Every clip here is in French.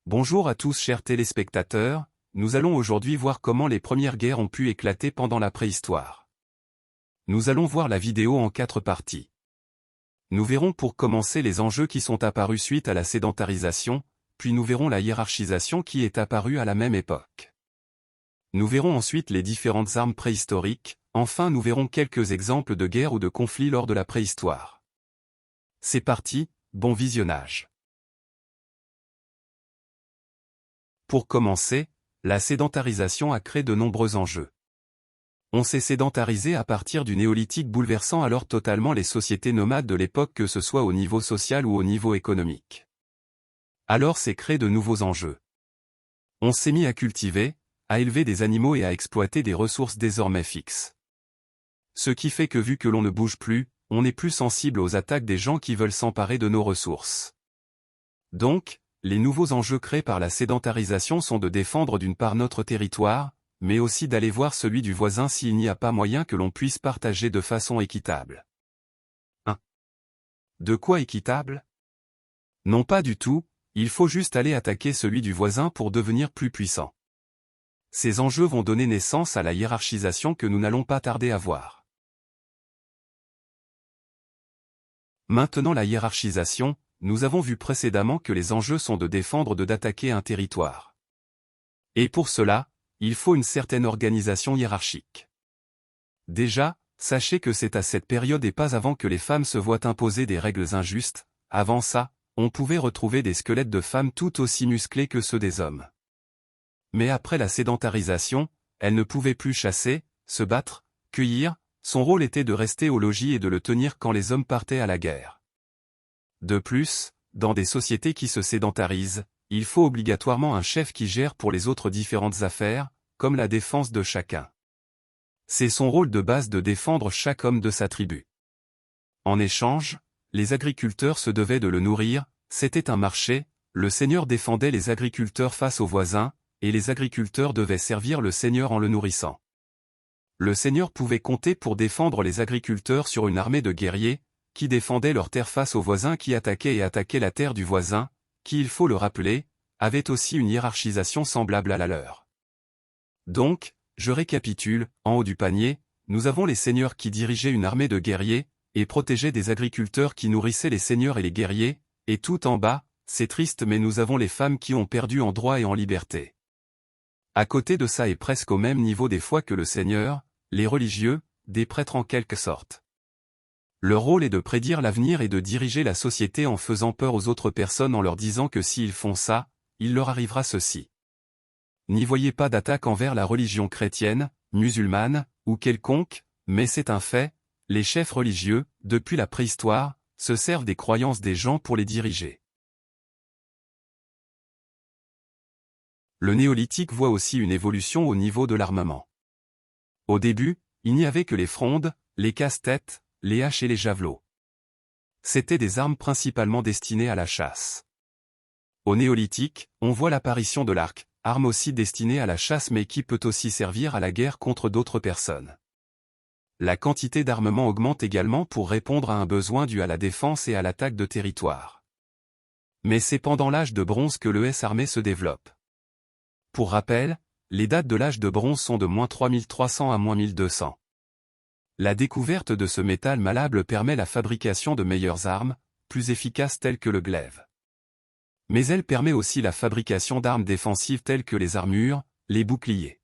Bonjour à tous chers téléspectateurs, nous allons aujourd'hui voir comment les premières guerres ont pu éclater pendant la préhistoire. Nous allons voir la vidéo en 4 parties. Nous verrons pour commencer les enjeux qui sont apparus suite à la sédentarisation, puis nous verrons la hiérarchisation qui est apparue à la même époque. Nous verrons ensuite les différentes armes préhistoriques, enfin nous verrons quelques exemples de guerres ou de conflits lors de la préhistoire. C'est parti, bon visionnage. Pour commencer, la sédentarisation a créé de nombreux enjeux. On s'est sédentarisé à partir du néolithique bouleversant alors totalement les sociétés nomades de l'époque que ce soit au niveau social ou au niveau économique. Alors s'est créé de nouveaux enjeux. On s'est mis à cultiver, à élever des animaux et à exploiter des ressources désormais fixes. Ce qui fait que vu que l'on ne bouge plus, on est plus sensible aux attaques des gens qui veulent s'emparer de nos ressources. Donc, les nouveaux enjeux créés par la sédentarisation sont de défendre d'une part notre territoire, mais aussi d'aller voir celui du voisin s'il n'y a pas moyen que l'on puisse partager de façon équitable. 1. De quoi équitable? Non pas du tout, il faut juste aller attaquer celui du voisin pour devenir plus puissant. Ces enjeux vont donner naissance à la hiérarchisation que nous n'allons pas tarder à voir. Maintenant la hiérarchisation, nous avons vu précédemment que les enjeux sont de défendre d'attaquer un territoire. Et pour cela, il faut une certaine organisation hiérarchique. Déjà, sachez que c'est à cette période et pas avant que les femmes se voient imposer des règles injustes, avant ça, on pouvait retrouver des squelettes de femmes tout aussi musclés que ceux des hommes. Mais après la sédentarisation, elles ne pouvaient plus chasser, se battre, cueillir, son rôle était de rester au logis et de le tenir quand les hommes partaient à la guerre. De plus, dans des sociétés qui se sédentarisent, il faut obligatoirement un chef qui gère pour les autres différentes affaires, comme la défense de chacun. C'est son rôle de base de défendre chaque homme de sa tribu. En échange, les agriculteurs se devaient de le nourrir, c'était un marché, le seigneur défendait les agriculteurs face aux voisins, et les agriculteurs devaient servir le seigneur en le nourrissant. Le seigneur pouvait compter pour défendre les agriculteurs sur une armée de guerriers, qui défendaient leur terre face aux voisins qui attaquaient la terre du voisin, qui, il faut le rappeler, avait aussi une hiérarchisation semblable à la leur. Donc, je récapitule, en haut du panier, nous avons les seigneurs qui dirigeaient une armée de guerriers, et protégeaient des agriculteurs qui nourrissaient les seigneurs et les guerriers, et tout en bas, c'est triste mais nous avons les femmes qui ont perdu en droit et en liberté. À côté de ça et presque au même niveau des fois que le seigneur, les religieux, des prêtres en quelque sorte. Leur rôle est de prédire l'avenir et de diriger la société en faisant peur aux autres personnes en leur disant que s'ils font ça, il leur arrivera ceci. N'y voyez pas d'attaque envers la religion chrétienne, musulmane, ou quelconque, mais c'est un fait, les chefs religieux, depuis la préhistoire, se servent des croyances des gens pour les diriger. Le néolithique voit aussi une évolution au niveau de l'armement. Au début, il n'y avait que les frondes, les casse-têtes, les haches et les javelots. C'étaient des armes principalement destinées à la chasse. Au néolithique, on voit l'apparition de l'arc, arme aussi destinée à la chasse mais qui peut aussi servir à la guerre contre d'autres personnes. La quantité d'armement augmente également pour répondre à un besoin dû à la défense et à l'attaque de territoire. Mais c'est pendant l'âge de bronze que l'ES armée se développe. Pour rappel, les dates de l'âge de bronze sont de -3300 à -1200. La découverte de ce métal malléable permet la fabrication de meilleures armes, plus efficaces telles que le glaive. Mais elle permet aussi la fabrication d'armes défensives telles que les armures, les boucliers.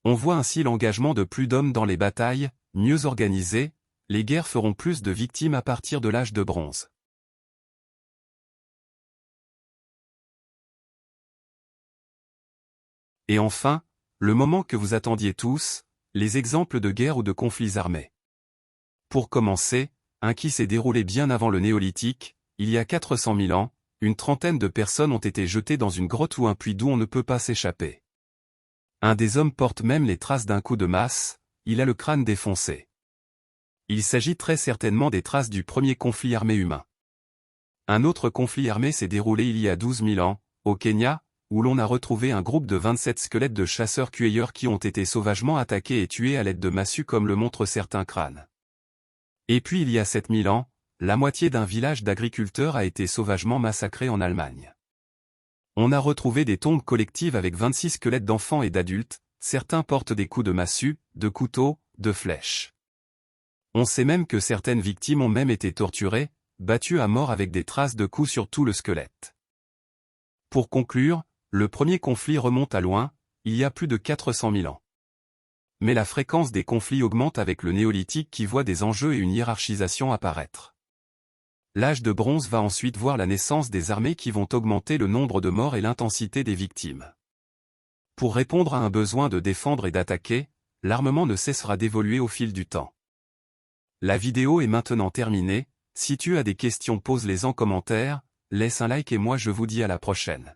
On voit ainsi l'engagement de plus d'hommes dans les batailles, mieux organisées, les guerres feront plus de victimes à partir de l'âge de bronze. Et enfin, le moment que vous attendiez tous, les exemples de guerres ou de conflits armés. Pour commencer, un qui s'est déroulé bien avant le néolithique, il y a 400 000 ans, une trentaine de personnes ont été jetées dans une grotte ou un puits d'où on ne peut pas s'échapper. Un des hommes porte même les traces d'un coup de masse, il a le crâne défoncé. Il s'agit très certainement des traces du premier conflit armé humain. Un autre conflit armé s'est déroulé il y a 12 000 ans, au Kenya, où l'on a retrouvé un groupe de 27 squelettes de chasseurs-cueilleurs qui ont été sauvagement attaqués et tués à l'aide de massues comme le montrent certains crânes. Et puis il y a 7000 ans, la moitié d'un village d'agriculteurs a été sauvagement massacré en Allemagne. On a retrouvé des tombes collectives avec 26 squelettes d'enfants et d'adultes, certains portent des coups de massue, de couteau, de flèches. On sait même que certaines victimes ont même été torturées, battues à mort avec des traces de coups sur tout le squelette. Pour conclure, le premier conflit remonte à loin, il y a plus de 400 000 ans. Mais la fréquence des conflits augmente avec le néolithique qui voit des enjeux et une hiérarchisation apparaître. L'âge de bronze va ensuite voir la naissance des armées qui vont augmenter le nombre de morts et l'intensité des victimes. Pour répondre à un besoin de défendre et d'attaquer, l'armement ne cessera d'évoluer au fil du temps. La vidéo est maintenant terminée, si tu as des questions pose-les en commentaire, laisse un like et moi je vous dis à la prochaine.